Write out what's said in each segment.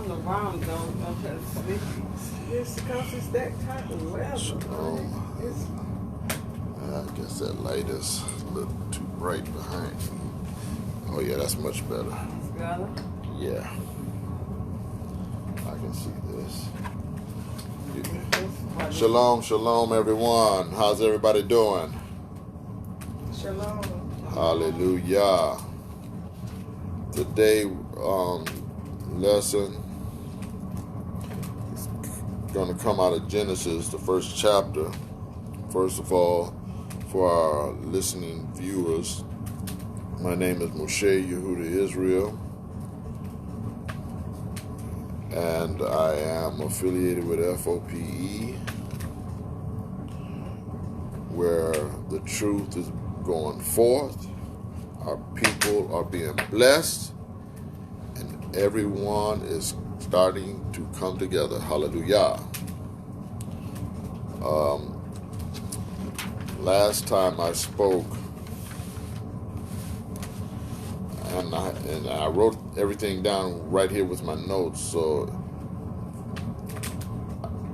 on the wrong zone, I'm trying to sleep. It's because it's that type of weather. I guess that light is a little too bright behind me. Oh yeah, that's much better. It's better? Yeah. I can see this. Shalom, shalom, everyone. How's everybody doing? Shalom. Hallelujah. Today, lesson is going to come out of Genesis, the first chapter. First of all, for our listening viewers, my name is Mosheh Yahawashi Israel, and I am affiliated with F.O.P.E, where the truth is going forth, our people are being blessed, and everyone is starting to come together. Hallelujah. Last time I spoke, and I wrote everything down right here with my notes, so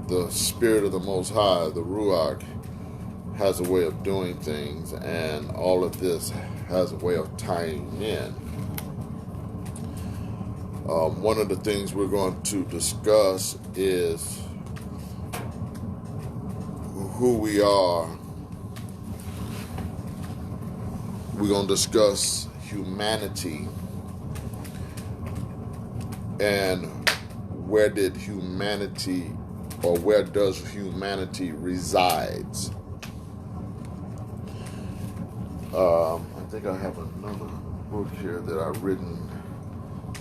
the Spirit of the Most High, the Ruach, has a way of doing things, and all of this has a way of tying in. One of the things we're going to discuss is who we are. We're going to discuss humanity and where does humanity resides. I think I have another book here that I've written,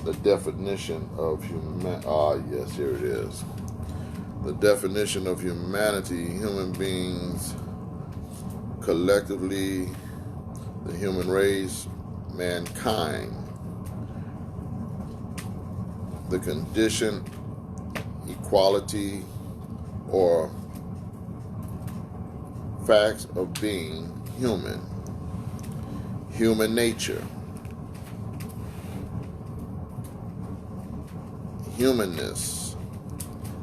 the definition of yes, here it is. The definition of humanity: human beings collectively, the human race, mankind. The condition, equality, or facts of being human. Human nature. Humanness.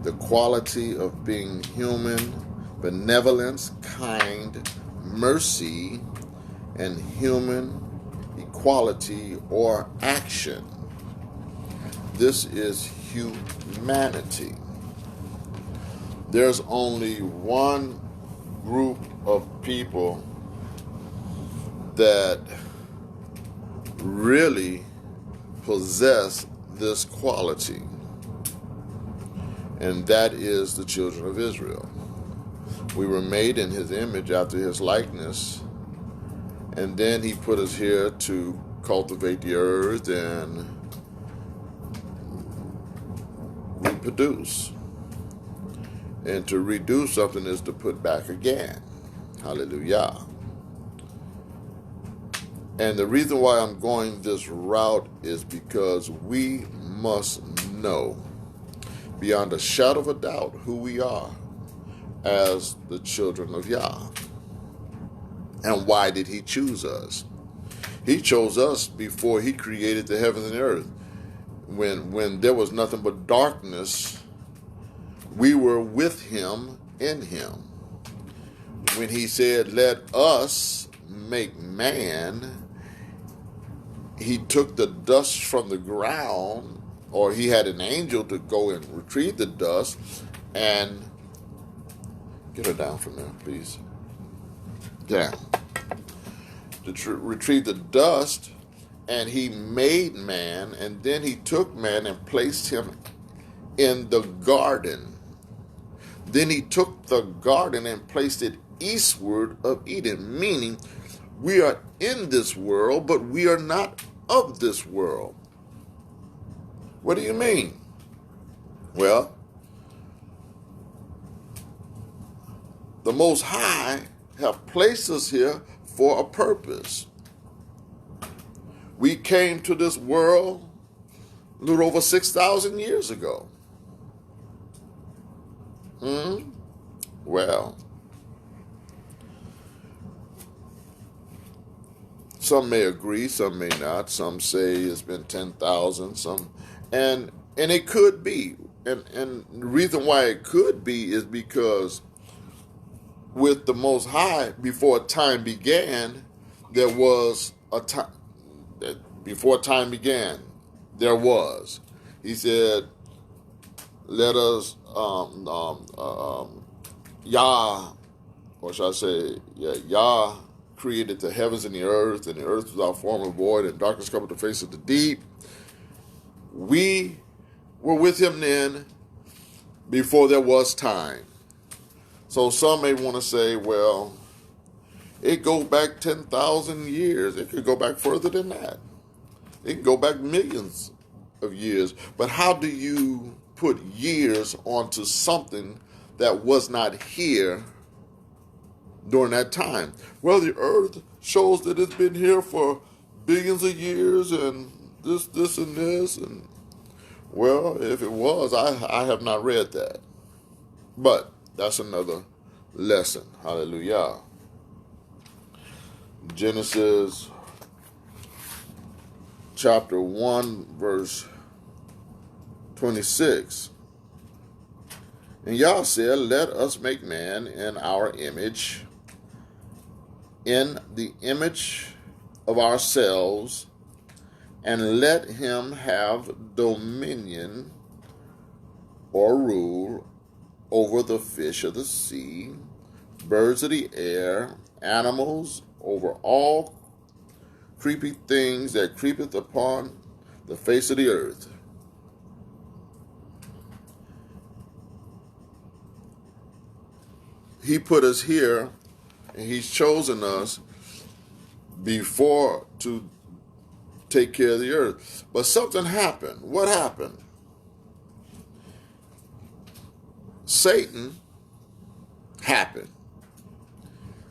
The quality of being human, benevolence, kind, mercy, and human equality or action. This is humanity. There's only one group of people that really possess this quality, and that is the children of Israel. We were made in His image, after His likeness, and then He put us here to cultivate the earth and reproduce. And to redo something is to put back again. Hallelujah. And the reason why I'm going this route is because we must know beyond a shadow of a doubt who we are as the children of Yah. And why did He choose us? He chose us before He created the heavens and earth. When there was nothing but darkness, we were with Him, in Him. When He said, "Let us make man," He took the dust from the ground, or He had an angel to go and retrieve the dust and get her down from there, please. Down. To retrieve the dust, and He made man, and then He took man and placed him in the garden. Then He took the garden and placed it eastward of Eden, meaning we are in this world, but we are not of this world. What do you mean? Well, the Most High have placed us here for a purpose. We came to this world a little over 6,000 years ago. Well, some may agree, some may not. Some say it's been 10,000. And And it could be. And the reason why it could be is because with the Most High, before time began, there was a time. Before time began, there was. He said, let us, Yah, or should I say, Yah created the heavens and the earth was without form or void, and darkness covered the face of the deep. We were with him then before there was time. So some may want to say, well, it goes back 10,000 years. It could go back further than that. It can go back millions of years. But how do you put years onto something that was not here during that time? Well, the earth shows that it's been here for billions of years and this, and this. And well, if it was, I have not read that. But that's another lesson. Hallelujah. Genesis chapter 1, verse 26. And Yah said, let us make man in our image, in the image of ourselves, and let him have dominion or rule over the fish of the sea, birds of the air, animals, over all creepy things that creepeth upon the face of the earth. He put us here, and he's chosen us before to take care of the earth. But something happened. What happened? Satan happened.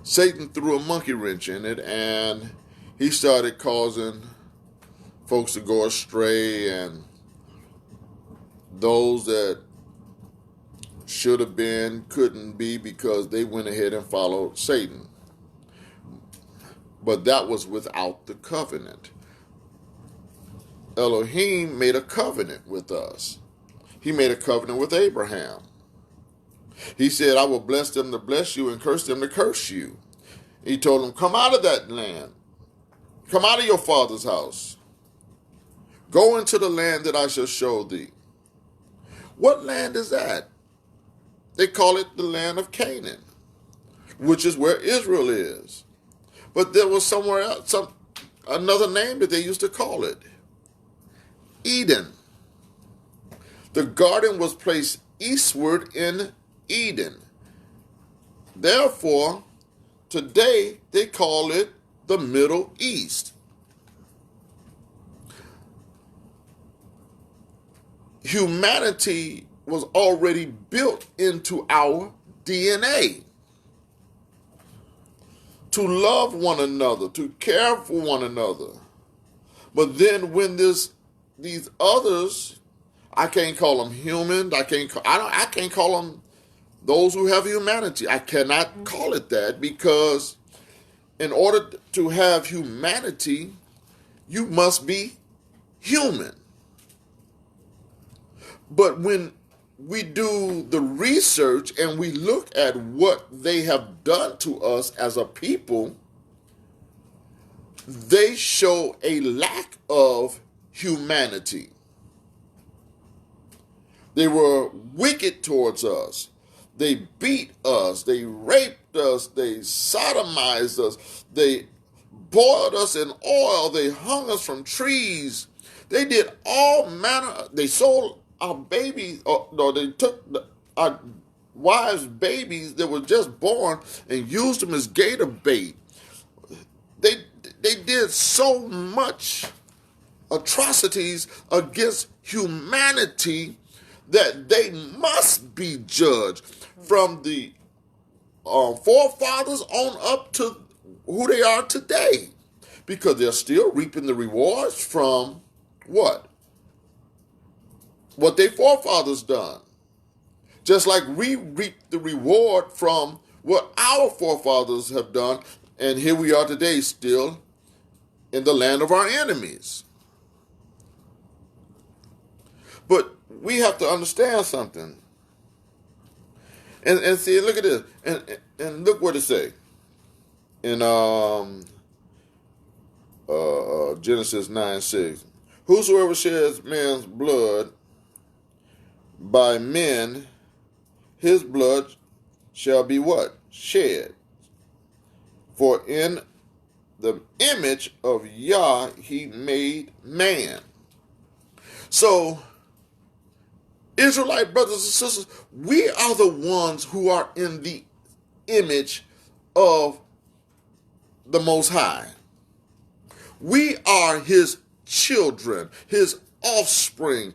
Satan threw a monkey wrench in it, and he started causing folks to go astray, and those that should have been couldn't be because they went ahead and followed Satan. But that was without the covenant. Elohim made a covenant with us. He made a covenant with Abraham. He said, I will bless them to bless you and curse them to curse you. He told him, come out of that land. Come out of your father's house. Go into the land that I shall show thee. What land is that? They call it the land of Canaan, which is where Israel is. But there was somewhere else, another name that they used to call it. Eden. The garden was placed eastward in Eden. Therefore, today they call it the Middle East. Humanity was already built into our DNA. To love one another, to care for one another. But then when these others, I can't call them human, I can't call them those who have humanity. I cannot call it that, because in order to have humanity, you must be human. But when we do the research and we look at what they have done to us as a people, they show a lack of humanity. They were wicked towards us. They beat us. They raped us. They sodomized us. They boiled us in oil. They hung us from trees. They did all manner. They sold our babies, or they took our wives' babies that were just born and used them as gator bait. They did so much atrocities against humanity that they must be judged, from the forefathers on up to who they are today, because they're still reaping the rewards from what their forefathers done. Just like we reap the reward from what our forefathers have done, and here we are today still in the land of our enemies. But we have to understand something. And see, look at this. And look what it say. In Genesis 9:6. Whosoever sheds man's blood, by men his blood shall be what? Shed. For in the image of Yah he made man. So, Israelite brothers and sisters, we are the ones who are in the image of the Most High. We are his children, his offspring.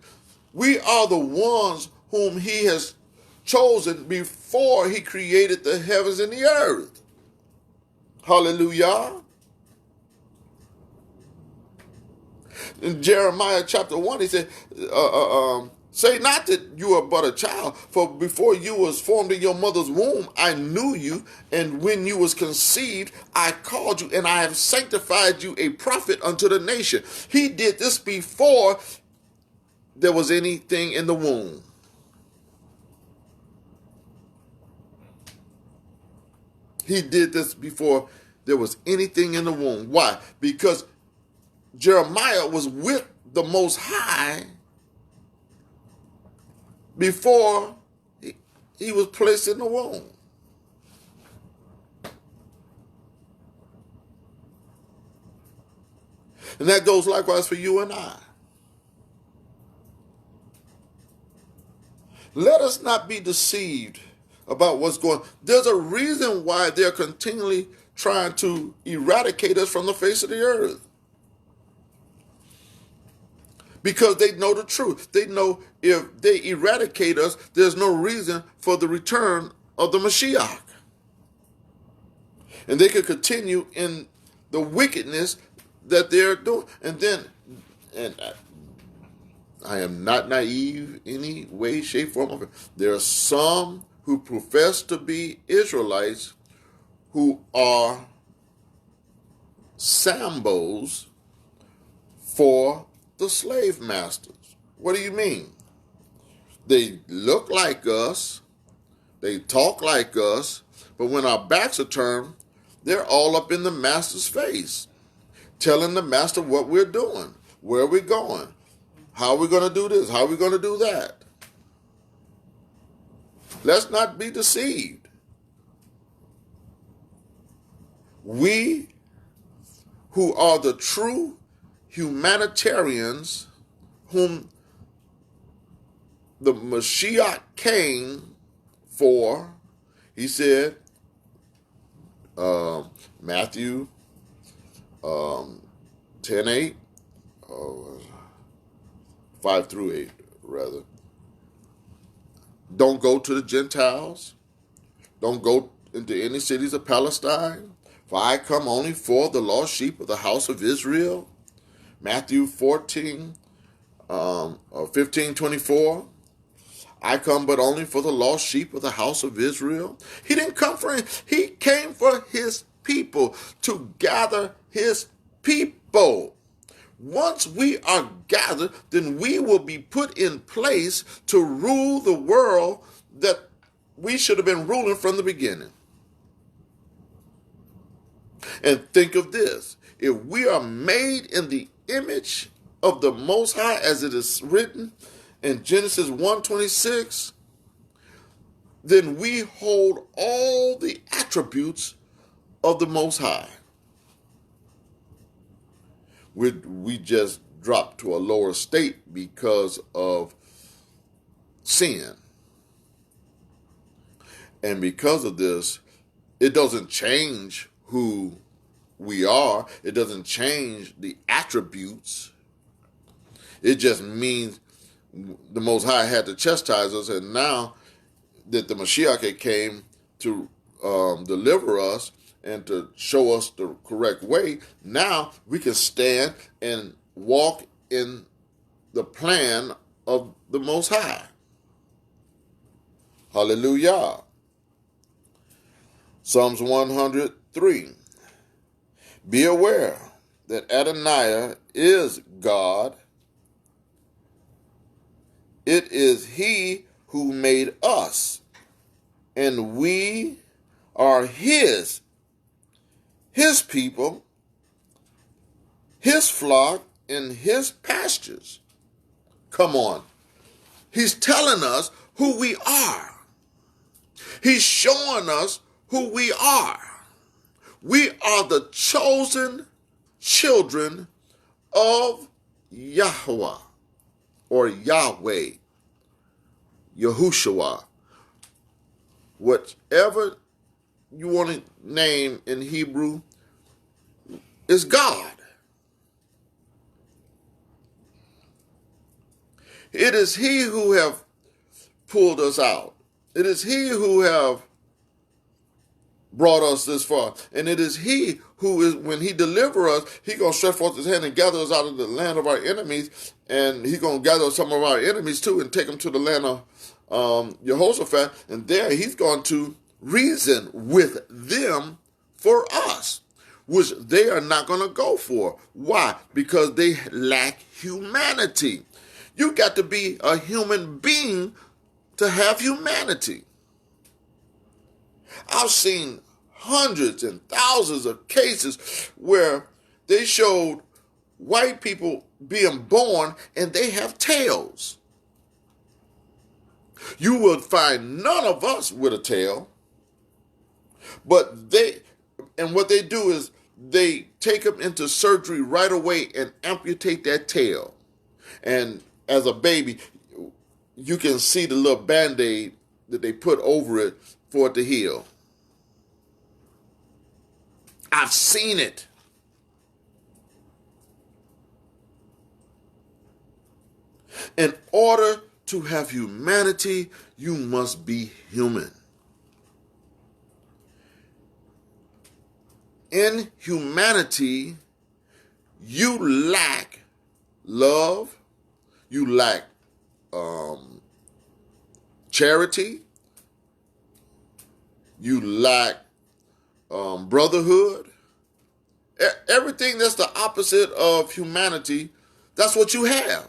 We are the ones whom he has chosen before he created the heavens and the earth. Hallelujah. In Jeremiah chapter 1, he said, say not that you are but a child, for before you was formed in your mother's womb, I knew you, and when you was conceived, I called you, and I have sanctified you a prophet unto the nation. He did this before there was anything in the womb. He did this before there was anything in the womb. Why? Because Jeremiah was with the Most High before he was placed in the womb. And that goes likewise for you and I. Let us not be deceived about what's going on. There's a reason why they're continually trying to eradicate us from the face of the earth. Because they know the truth. They know if they eradicate us, there's no reason for the return of the Mashiach. And they could continue in the wickedness that they're doing. And I am not naive in any way, shape, form, or form. There are some who profess to be Israelites who are Sambos for the slave masters. What do you mean? They look like us, they talk like us, but when our backs are turned, they're all up in the master's face, telling the master what we're doing, where we're going, how we're going to do this, how we're going to do that. Let's not be deceived. We who are the true humanitarians whom the Mashiach came for, he said, Matthew 10:8, 5 through 8, rather. Don't go to the Gentiles. Don't go into any cities of Palestine, for I come only for the lost sheep of the house of Israel. Matthew 15:24. I come but only for the lost sheep of the house of Israel. He didn't come for him. He came for his people, to gather his people. Once we are gathered, then we will be put in place to rule the world that we should have been ruling from the beginning. And think of this. If we are made in the image of the Most High, as it is written in Genesis 1:26, then we hold all the attributes of the Most High. We just dropped to a lower state because of sin. And because of this, it doesn't change who we are. It doesn't change the attributes. It just means the Most High had to chastise us, and now that the Mashiach came to deliver us and to show us the correct way, now we can stand and walk in the plan of the Most High. Hallelujah. Psalms 103. Be aware that Adonai is God, It is he who made us, and we are his people, his flock, and his pastures. Come on. He's telling us who we are. He's showing us who we are. We are the chosen children of Yahweh, or Yahweh, Yahushua, whatever you want to name in Hebrew, is God. It is he who have pulled us out. It is he who have brought us this far. And it is he who is, when he deliver us, he going to stretch forth his hand and gather us out of the land of our enemies. And he going to gather some of our enemies too and take them to the land of Jehoshaphat. And there he's going to reason with them for us, which they are not going to go for. Why? Because they lack humanity. You got to be a human being to have humanity. I've seen hundreds and thousands of cases where they showed white people being born and they have tails. You will find none of us with a tail, but what they do is they take them into surgery right away and amputate that tail. And as a baby, you can see the little Band-Aid that they put over it for it to heal. I've seen it. In order to have humanity, you must be human. In humanity, you lack love, you lack charity, you lack brotherhood. Everything that's the opposite of humanity, that's what you have.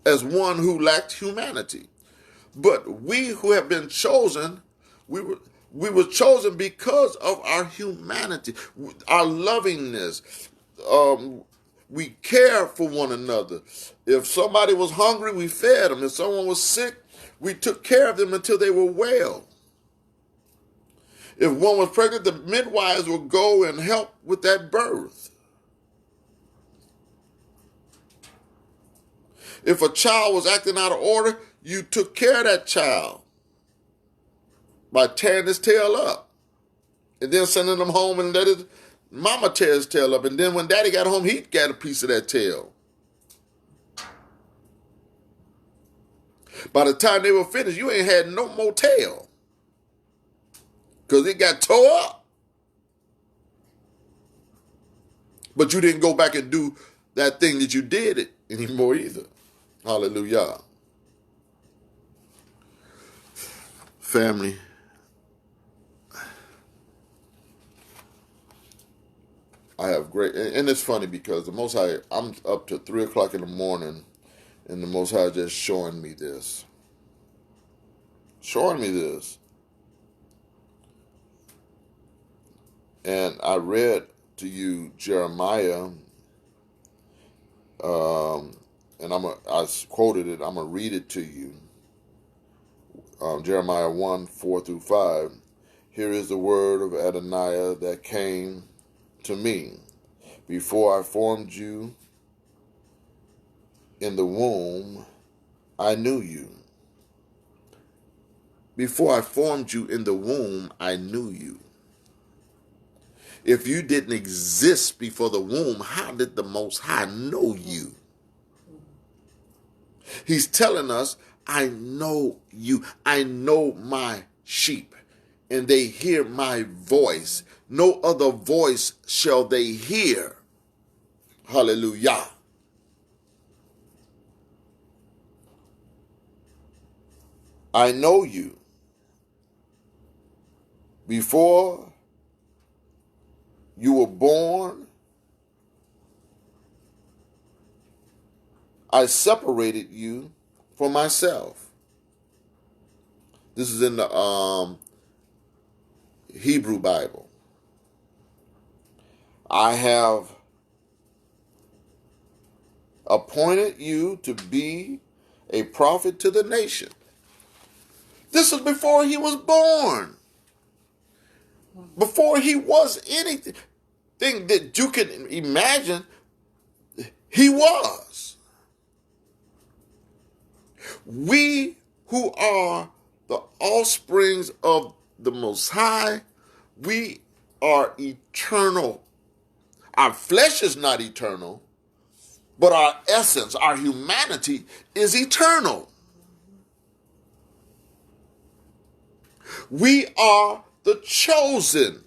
As one who lacked humanity. But we who have been chosen, we were chosen because of our humanity, our lovingness. We care for one another. If somebody was hungry, we fed them. If someone was sick, we took care of them until they were well. If one was pregnant, the midwives would go and help with that birth. If a child was acting out of order, you took care of that child by tearing his tail up and then sending him home and let his mama tear his tail up. And then when daddy got home, he got a piece of that tail. By the time they were finished, you ain't had no more tail because it got tore up. But you didn't go back and do that thing that you did it anymore either. Hallelujah. Family, I have great, and it's funny because the Most High, I'm up to 3 o'clock in the morning, and the Most High just showing me this. And I read to you Jeremiah, and I quoted it. I'm gonna read it to you. Jeremiah 1:4-5. Here is the word of Adonai that came to me. Before I formed you in the womb, I knew you. Before I formed you in the womb, I knew you. If you didn't exist before the womb, how did the Most High know you? He's telling us, I know you. I know my sheep, and they hear my voice. No other voice shall they hear. Hallelujah. I know you. Before you were born, I separated you for myself. This is in the Hebrew Bible. I have appointed you to be a prophet to the nation. This is before he was born. Before he was anything that you can imagine, he was. We who are the offsprings of the Most High, we are eternal. Our flesh is not eternal, but our essence, our humanity is eternal. We are the chosen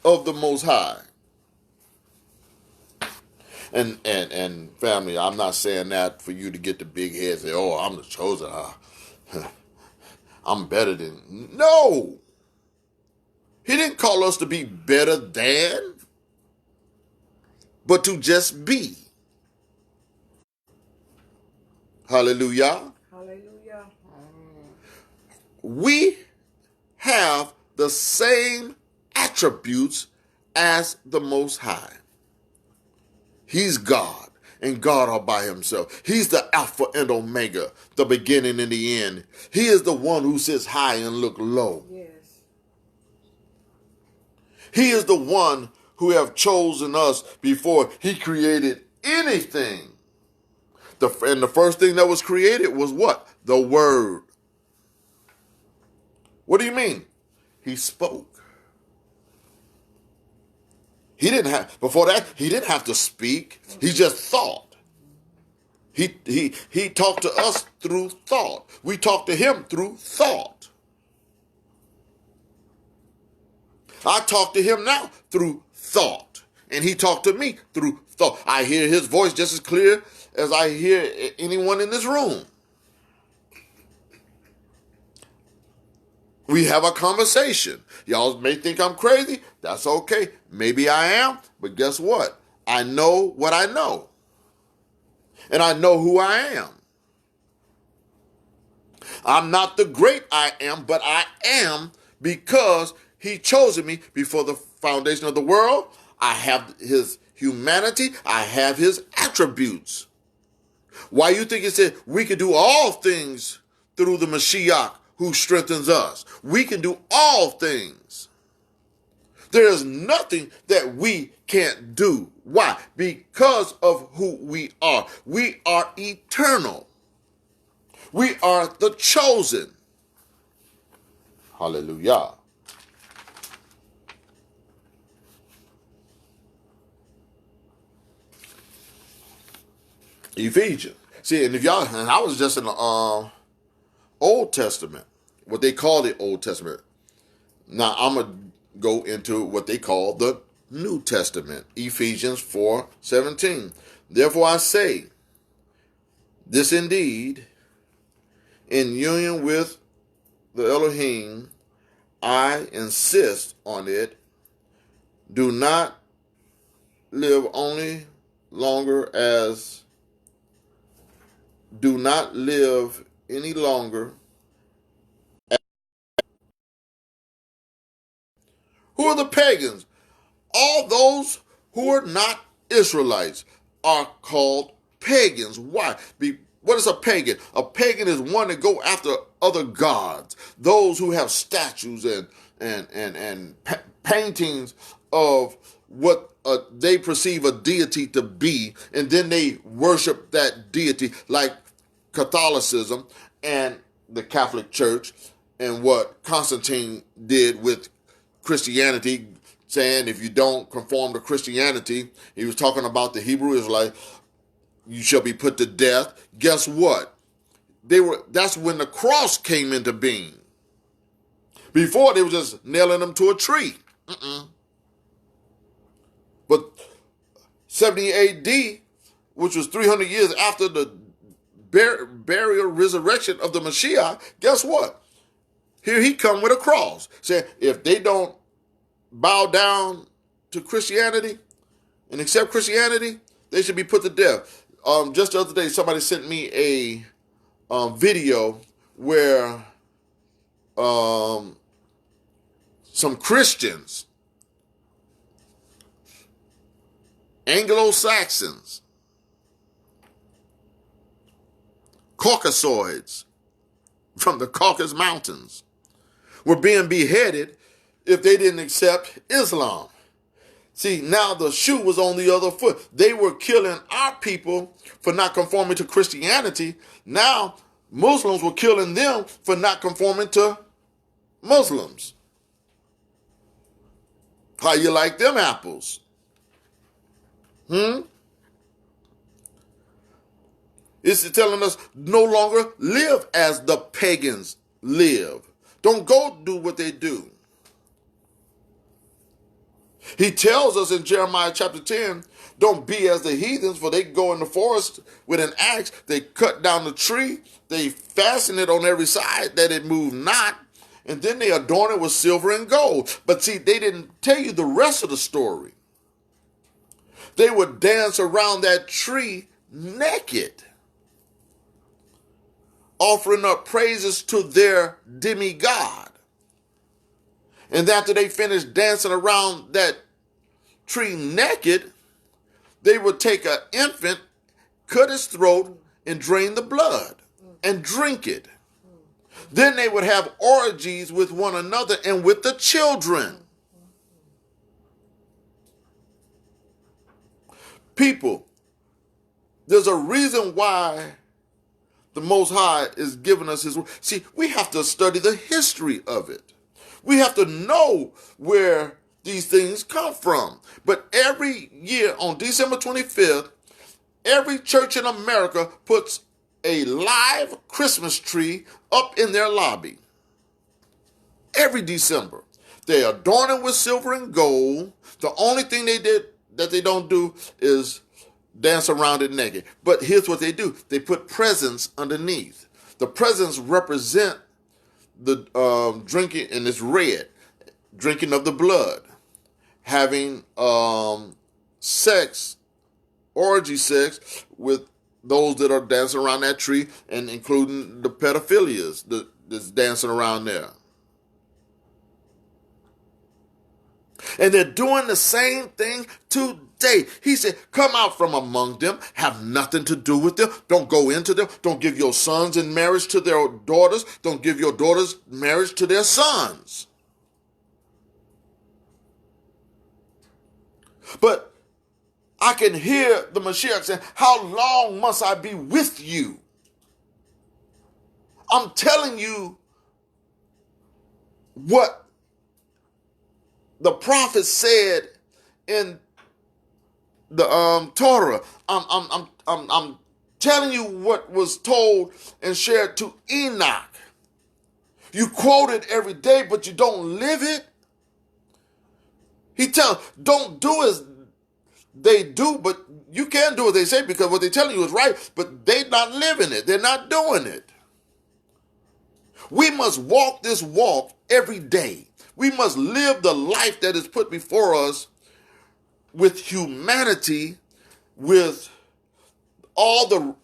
of the Most High. And family, I'm not saying that for you to get the big head and say, oh, I'm the chosen. I'm better than. No. He didn't call us to be better than, but to just be. Hallelujah. Hallelujah. We have the same attributes as the Most High. He's God, and God all by himself. He's the Alpha and Omega, the beginning and the end. He is the one who sits high and look low. Yes. He is the one who have chosen us before he created anything. And the first thing that was created was what? The Word. What do you mean? He spoke. Before that, he didn't have to speak. He just thought. He talked to us through thought. We talk to him through thought. I talk to him now through thought. And he talked to me through thought. I hear his voice just as clear as I hear anyone in this room. We have a conversation. Y'all may think I'm crazy. That's okay. Maybe I am. But guess what? I know what I know. And I know who I am. I'm not the great I am, but I am because he chose me before the foundation of the world. I have his humanity. I have his attributes. Why you think it said we can do all things through the Mashiach who strengthens us? We can do all things. There is nothing that we can't do. Why? Because of who we are. We are eternal. We are the chosen. Hallelujah. Ephesians. See, and I was just in the Old Testament, what they call the Old Testament. Now I'm going to go into what they call the New Testament, Ephesians 4:17. Therefore I say, this indeed, in union with the Elohim, I insist on it, do not live any longer. Who are the pagans? All those who are not Israelites are called pagans. Why? What is a pagan? A pagan is one that go after other gods. Those who have statues and paintings of what they perceive a deity to be, and then they worship that deity, like Catholicism and the Catholic Church, and what Constantine did with Christianity, saying if you don't conform to Christianity, he was talking about the Hebrew Israelites, you shall be put to death. Guess what? That's when the cross came into being. Before, they were just nailing them to a tree. But 70 AD, which was 300 years after the burial resurrection of the Mashiach, guess what? Here he come with a cross, saying if they don't bow down to Christianity and accept Christianity, they should be put to death. Just the other day, somebody sent me a video where some Christians, Anglo-Saxons, Caucasoids from the Caucasus Mountains were being beheaded if they didn't accept Islam. See, now the shoe was on the other foot. They were killing our people for not conforming to Christianity. Now Muslims were killing them for not conforming to Muslims. How you like them apples? It's telling us no longer live as the pagans live. Don't go do what they do. He tells us in Jeremiah chapter 10, don't be as the heathens, for they go in the forest with an axe, they cut down the tree, they fasten it on every side that it move not, and then they adorn it with silver and gold. But see, they didn't tell you the rest of the story. They would dance around that tree naked, offering up praises to their demigod. And after they finished dancing around that tree naked, they would take an infant, cut his throat, and drain the blood and drink it. Then they would have orgies with one another and with the children. People, there's a reason why the Most High is giving us his word. See, we have to study the history of it. We have to know where these things come from. But every year on December 25th, every church in America puts a live Christmas tree up in their lobby. Every December. They adorn it with silver and gold. The only thing that they don't do is dance around it naked. But here's what they do. They put presents underneath. The presents represent the drinking, and it's red, drinking of the blood, having sex, orgy sex with those that are dancing around that tree, and including the pedophilias that's dancing around there. And they're doing the same thing today. He said, come out from among them, have nothing to do with them, don't go into them, don't give your sons in marriage to their daughters, don't give your daughters marriage to their sons. But I can hear the Mashiach saying, how long must I be with you? I'm telling you what the prophet said in the Torah. I'm telling you what was told and shared to Enoch. You quote it every day, but you don't live it. He tells, don't do as they do, but you can do what they say, because what they're telling you is right, but they're not living it. They're not doing it. We must walk this walk every day. We must live the life that is put before us with humanity, with all the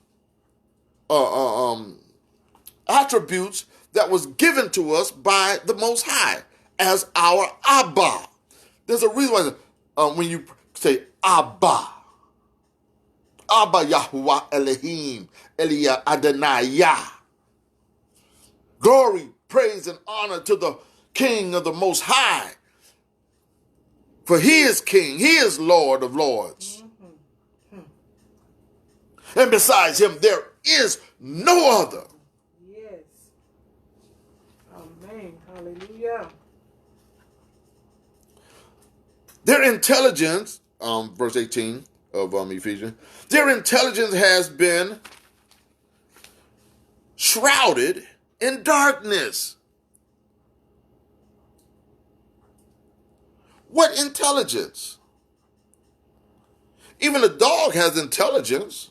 attributes that was given to us by the Most High as our Abba. There's a reason why when you say Abba, Abba Yahuwah Elohim, Elia Adonai, glory, praise, and honor to the King of the Most High. For he is King, he is Lord of Lords. And besides him, there is no other. Yes. Amen. Hallelujah. Their intelligence, verse 18 of Ephesians, their intelligence has been shrouded in darkness. What intelligence? Even a dog has intelligence.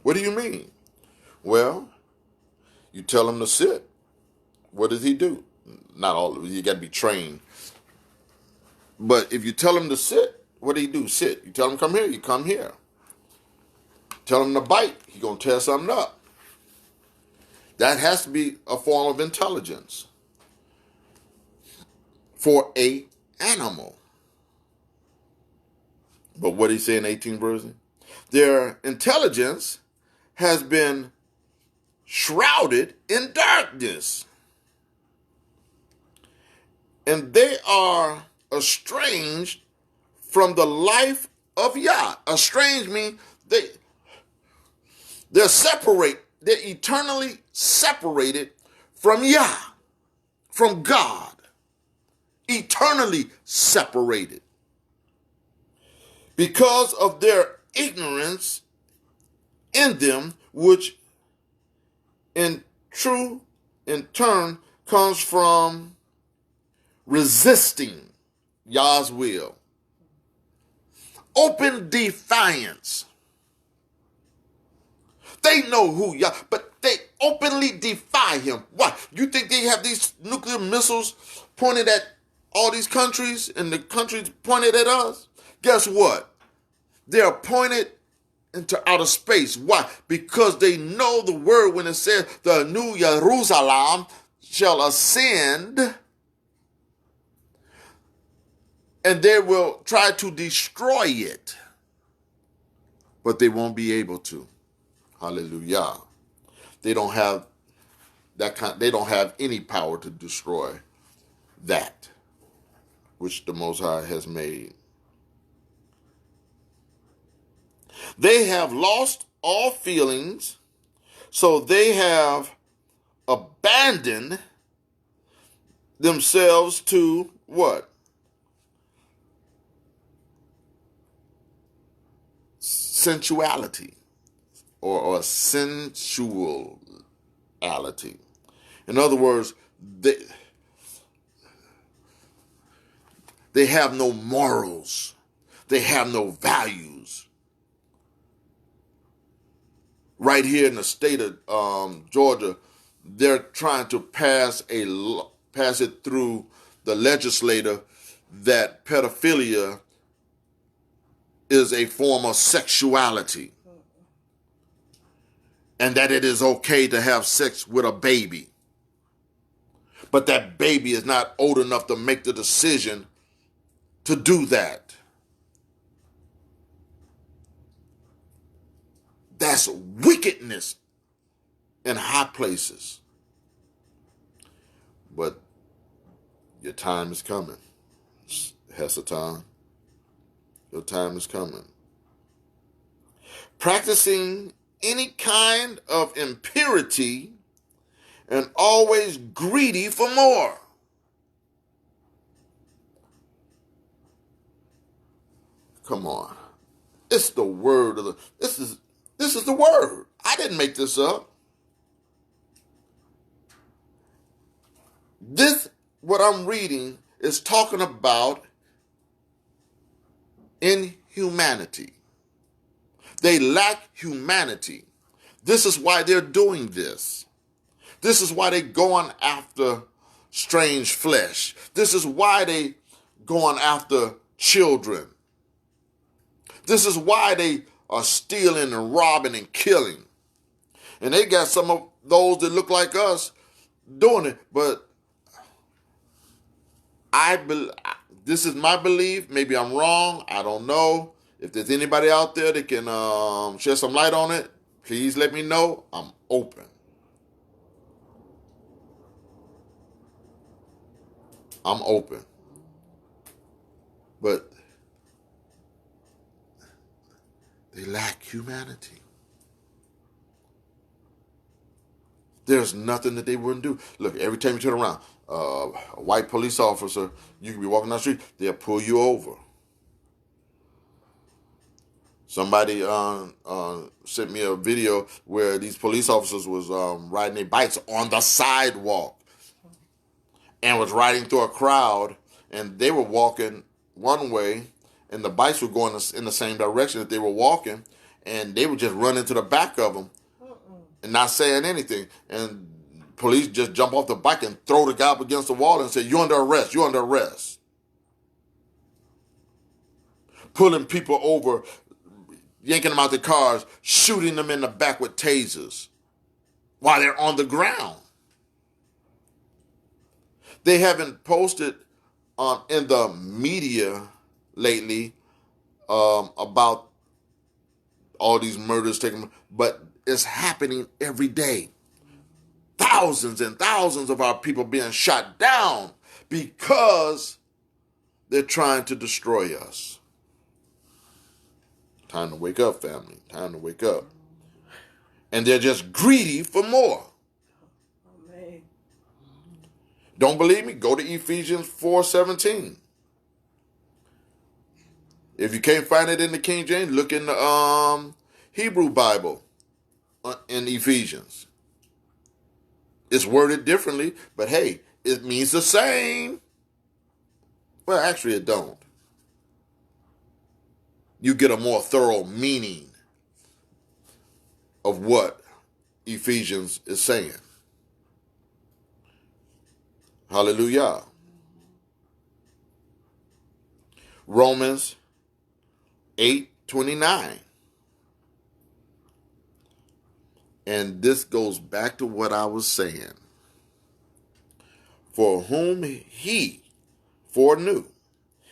What do you mean? Well, you tell him to sit. What does he do? Not all of it. You got to be trained. But if you tell him to sit, what do he do? Sit. You tell him come here, you come here. Tell him to bite, he's going to tear something up. That has to be a form of intelligence for a animal. But what he say in 18 verses? Their intelligence has been shrouded in darkness. And they are estranged from the life of Yah. Estranged means they're eternally separated from Yah, from God. Eternally separated. Because of their ignorance in them, which in turn comes from resisting Yah's will. Open defiance. They know who Yah, but they openly defy him. Why? You think they have these nuclear missiles pointed at all these countries and the countries pointed at us? Guess what? They're pointed into outer space. Why? Because they know the word when it says the new Jerusalem shall ascend, and they will try to destroy it, but they won't be able to. Hallelujah. They don't have they don't have any power to destroy that which the Most High has made. They have lost all feelings, so they have abandoned themselves to what? Sensuality or sensuality. In other words, they have no morals. They have no values. Right here in the state of Georgia, they're trying to pass it through the legislature that pedophilia is a form of sexuality, and that it is okay to have sex with a baby. But that baby is not old enough to make the decision to do that. That's wickedness in high places. But your time is coming. Hesatan. Your time is coming. Practicing any kind of impurity and always greedy for more. Come on. It's the word of this is the word. I didn't make this up. This, what I'm reading, is talking about inhumanity. They lack humanity. This is why they're doing this. This is why they're going after strange flesh. This is why they going after children. This is why they are stealing and robbing and killing. And they got some of those that look like us doing it. But this is my belief. Maybe I'm wrong. I don't know. If there's anybody out there that can shed some light on it, please let me know. I'm open. I'm open. But they lack humanity. There's nothing that they wouldn't do. Look, every time you turn around, a white police officer, you can be walking down the street, they'll pull you over. Somebody sent me a video where these police officers was riding their bikes on the sidewalk and was riding through a crowd, and they were walking one way, and the bikes were going in the same direction that they were walking, and they would just run into the back of them and not saying anything. And police just jump off the bike and throw the guy up against the wall and say, "You're under arrest, you're under arrest." Pulling people over, yanking them out the cars, shooting them in the back with tasers while they're on the ground. They haven't posted in the media lately about all these murders taking, but it's happening every day. Thousands and thousands of our people being shot down because they're trying to destroy us. Time to wake up, family. Time to wake up. And they're just greedy for more. Amen. Don't believe me? Go to Ephesians 4:17. If you can't find it in the King James, look in the Hebrew Bible in Ephesians. It's worded differently, but hey, it means the same. Well, actually it don't. You get a more thorough meaning of what Ephesians is saying. Hallelujah. Romans 8:29. And this goes back to what I was saying. For whom he foreknew,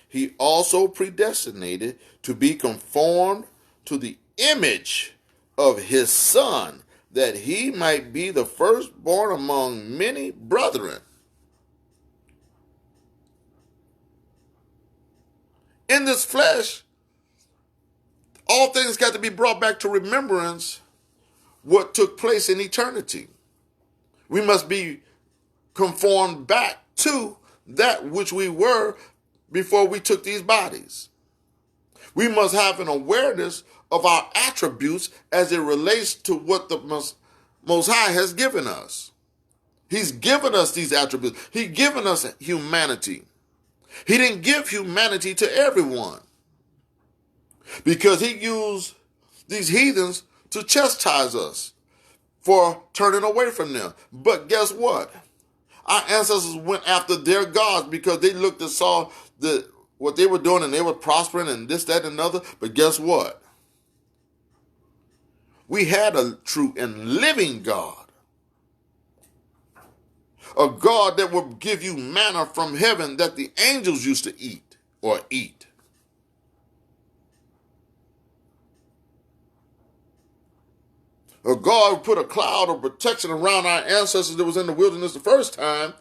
he also predestinated to be conformed to the image of his Son, that he might be the firstborn among many brethren. In this flesh, all things got to be brought back to remembrance what took place in eternity. We must be conformed back to that which we were before we took these bodies. We must have an awareness of our attributes as it relates to what the Most High has given us. He's given us these attributes. He's given us humanity. He didn't give humanity to everyone because he used these heathens to chastise us for turning away from them. But guess what? Our ancestors went after their gods because they looked and saw what they were doing and they were prospering and this, that, and another. But guess what? We had a true and living God. A God that would give you manna from heaven that the angels used to eat or eat. A God who put a cloud of protection around our ancestors that was in the wilderness the first time.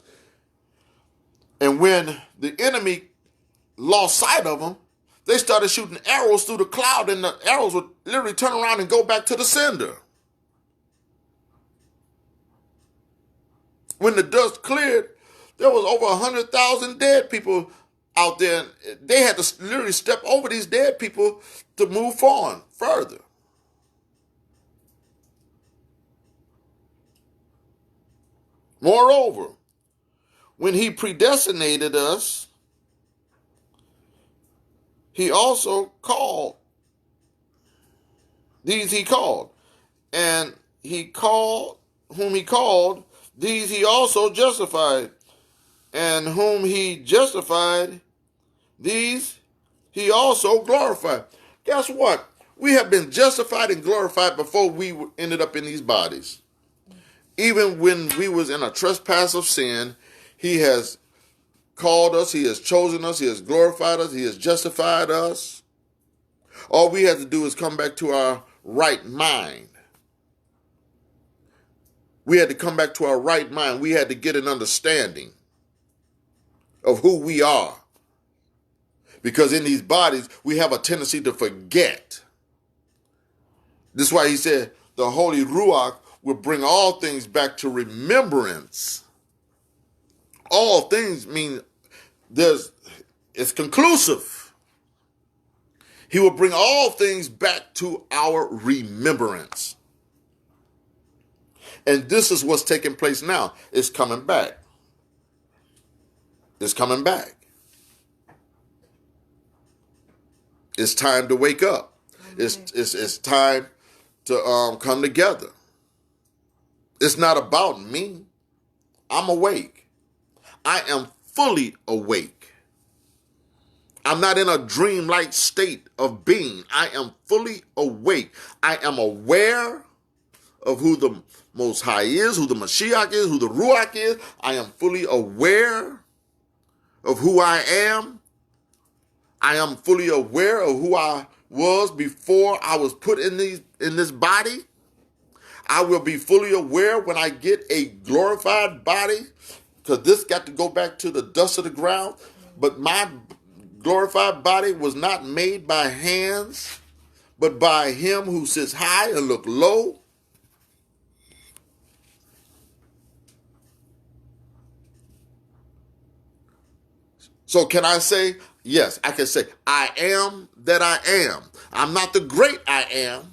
And when the enemy lost sight of them, they started shooting arrows through the cloud, and the arrows would literally turn around and go back to the sender. When the dust cleared, there was over 100,000 dead people out there. They had to literally step over these dead people to move forward further. Moreover, when he predestinated us, he also called. These he called. And he called, whom he called, these he also justified. And whom he justified, these he also glorified. Guess what? We have been justified and glorified before we ended up in these bodies. Even when we was in a trespass of sin, he has called us, he has chosen us, he has glorified us, he has justified us. All we have to do is come back to our right mind. We had to come back to our right mind. We had to get an understanding of who we are. Because in these bodies, we have a tendency to forget. This is why he said the Holy Ruach will bring all things back to remembrance. All things mean it's conclusive. He will bring all things back to our remembrance. And this is what's taking place now. It's coming back. It's coming back. It's time to wake up. It's time to come together. It's not about me. I'm awake. I am fully awake. I'm not in a dreamlike state of being. I am fully awake. I am aware of who the Most High is, who the Mashiach is, who the Ruach is. I am fully aware of who I am. I am fully aware of who I was before I was put in this body. I will be fully aware when I get a glorified body, because this got to go back to the dust of the ground. But my glorified body was not made by hands, but by him who sits high and look low. So can I say, yes, I can say, I am that I am. I'm not the great I am,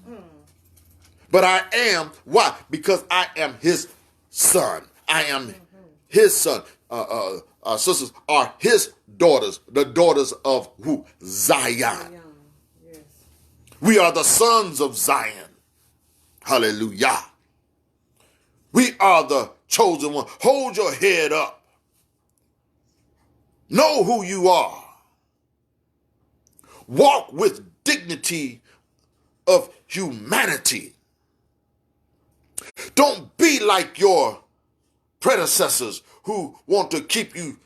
but I am. Why? Because I am his son. I am his son. Sisters are his daughters, the daughters of who? Zion. Yes. We are the sons of Zion. Hallelujah. We are the chosen one. Hold your head up. Know who you are. Walk with dignity of humanity. Don't be like your predecessors who want to keep you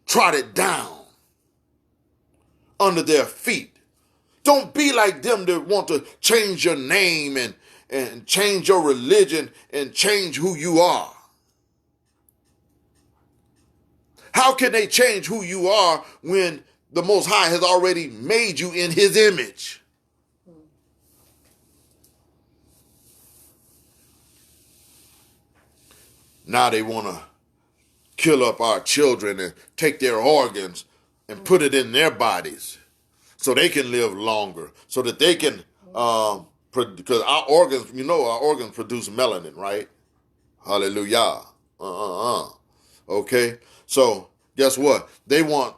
trodden down under their feet. Don't be like them that want to change your name and change your religion and change who you are. How can they change who you are when the Most High has already made you in his image? Now they want to kill up our children and take their organs and put it in their bodies so they can live longer, so that they can, because our organs, our organs produce melanin, right? Hallelujah. Okay? So guess what? They want,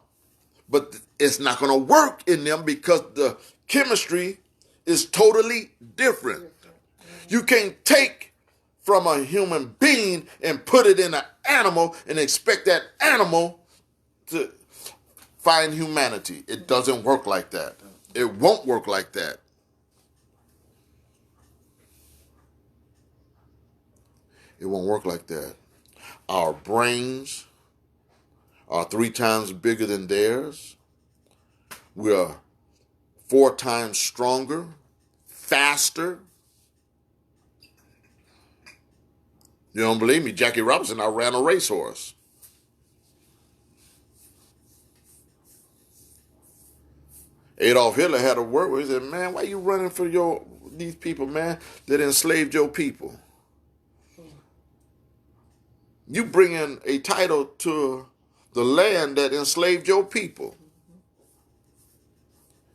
but it's not going to work in them because the chemistry is totally different. You can't take from a human being and put it in an animal and expect that animal to find humanity. It doesn't work like that. It won't work like that. It won't work like that. Our brains are 3 times bigger than theirs. We are 4 times stronger, faster. You don't believe me? Jackie Robinson, I ran a racehorse. Adolf Hitler had a word where he said, man, why you running for these people, man, that enslaved your people? You bring in a title to the land that enslaved your people.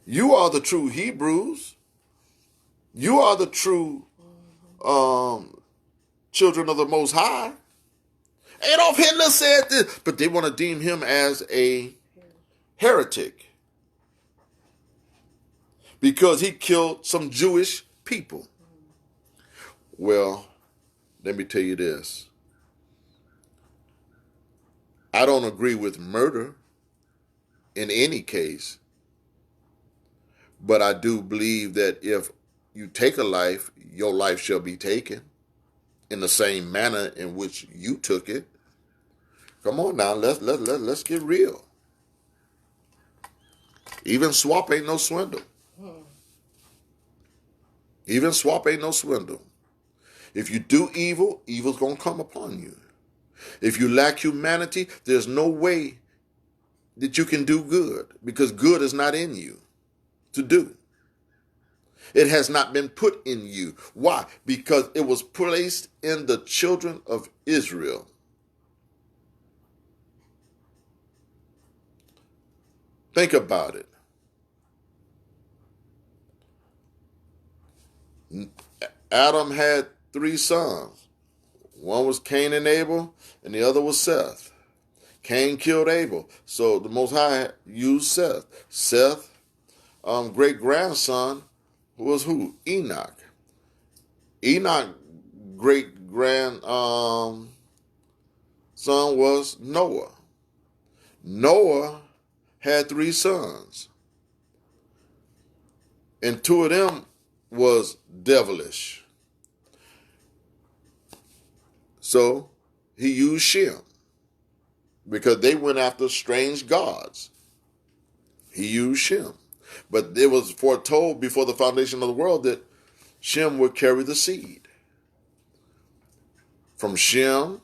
You are the true Hebrews. You are the true children of the Most High. Adolf Hitler said this, but they want to deem him as a heretic because he killed some Jewish people. Well, let me tell you this. I don't agree with murder in any case, but I do believe that if you take a life, your life shall be taken in the same manner in which you took it. Come on now, let's get real. Even swap ain't no swindle. Even swap ain't no swindle. If you do evil, evil's gonna come upon you. If you lack humanity, there's no way that you can do good because good is not in you to do. It has not been put in you. Why? Because it was placed in the children of Israel. Think about it. Adam had 3 sons. One was Cain and Abel, and the other was Seth. Cain killed Abel, so the Most High used Seth. Seth, great-grandson, was who? Enoch. Enoch, great-grand son was Noah. Noah had 3 sons. And two of them was devilish. So he used Shem because they went after strange gods. He used Shem. But it was foretold before the foundation of the world that Shem would carry the seed. From Shem,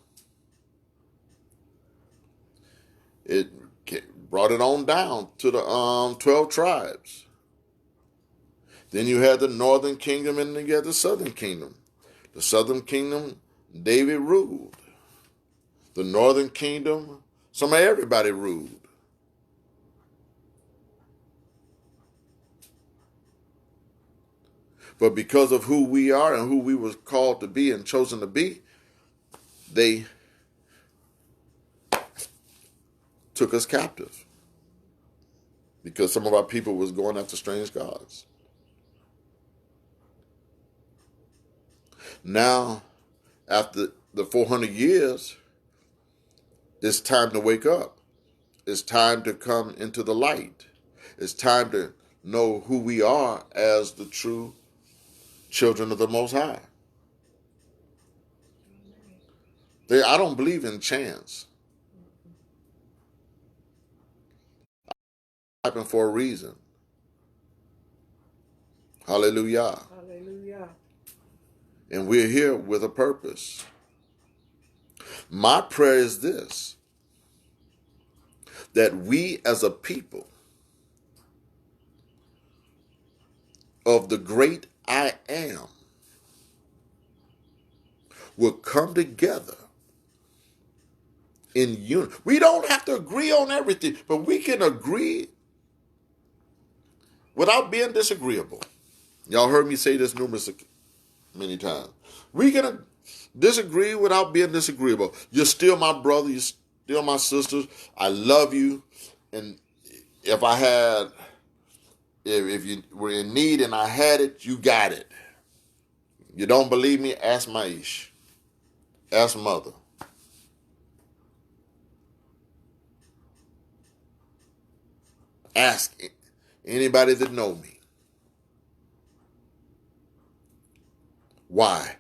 it brought it on down to the 12 tribes. Then you had the northern kingdom and then you had the southern kingdom. The southern kingdom, David ruled. The northern kingdom, some of everybody ruled. But because of who we are and who we were called to be and chosen to be, they took us captive. Because some of our people was going after strange gods. Now, after the 400 years, it's time to wake up. It's time to come into the light. It's time to know who we are as the true children of the Most High. I don't believe in chance. It happened for a reason. Hallelujah. Hallelujah. And we're here with a purpose. My prayer is this, that we as a people of the great I am will come together in unity. We don't have to agree on everything, but we can agree without being disagreeable. Y'all heard me say this many times. We can disagree without being disagreeable. You're still my brother. You're still my sister. I love you. And if you were in need and I had it, you got it. You don't believe me? Ask Maish. Ask Mother. Ask anybody that know me. Why?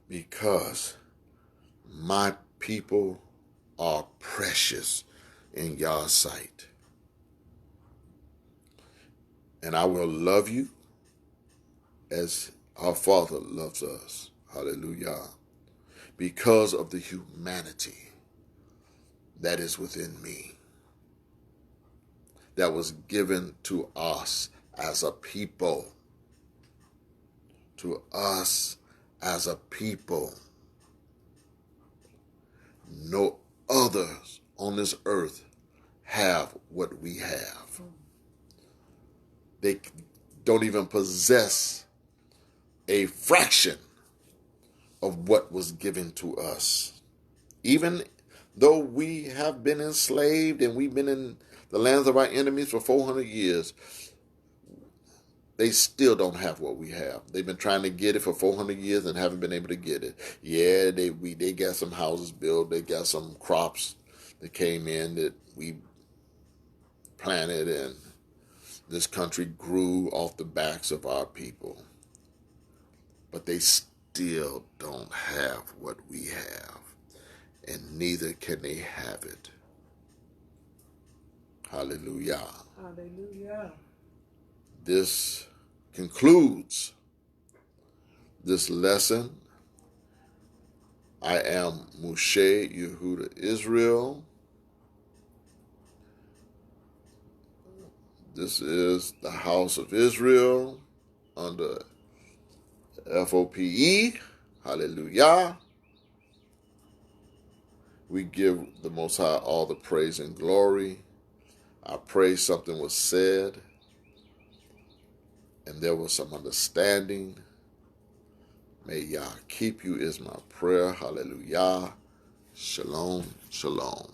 Because my people are precious in God's sight. And I will love you as our Father loves us. Hallelujah. Because of the humanity that is within me, that was given to us as a people. To us as a people. No others on this earth have what we have. They don't even possess a fraction of what was given to us. Even though we have been enslaved and we've been in the lands of our enemies for 400 years, they still don't have what we have. They've been trying to get it for 400 years and haven't been able to get it. Yeah, they got some houses built. They got some crops that came in that we planted, and this country grew off the backs of our people. But they still don't have what we have, and neither can they have it. Hallelujah. Hallelujah. This concludes this lesson. I am Mosheh Yehuda Israel. This is the House of Israel under F.O.P.E. Hallelujah. We give the Most High all the praise and glory. I pray something was said and there was some understanding. May Yah keep you is my prayer. Hallelujah. Shalom, shalom.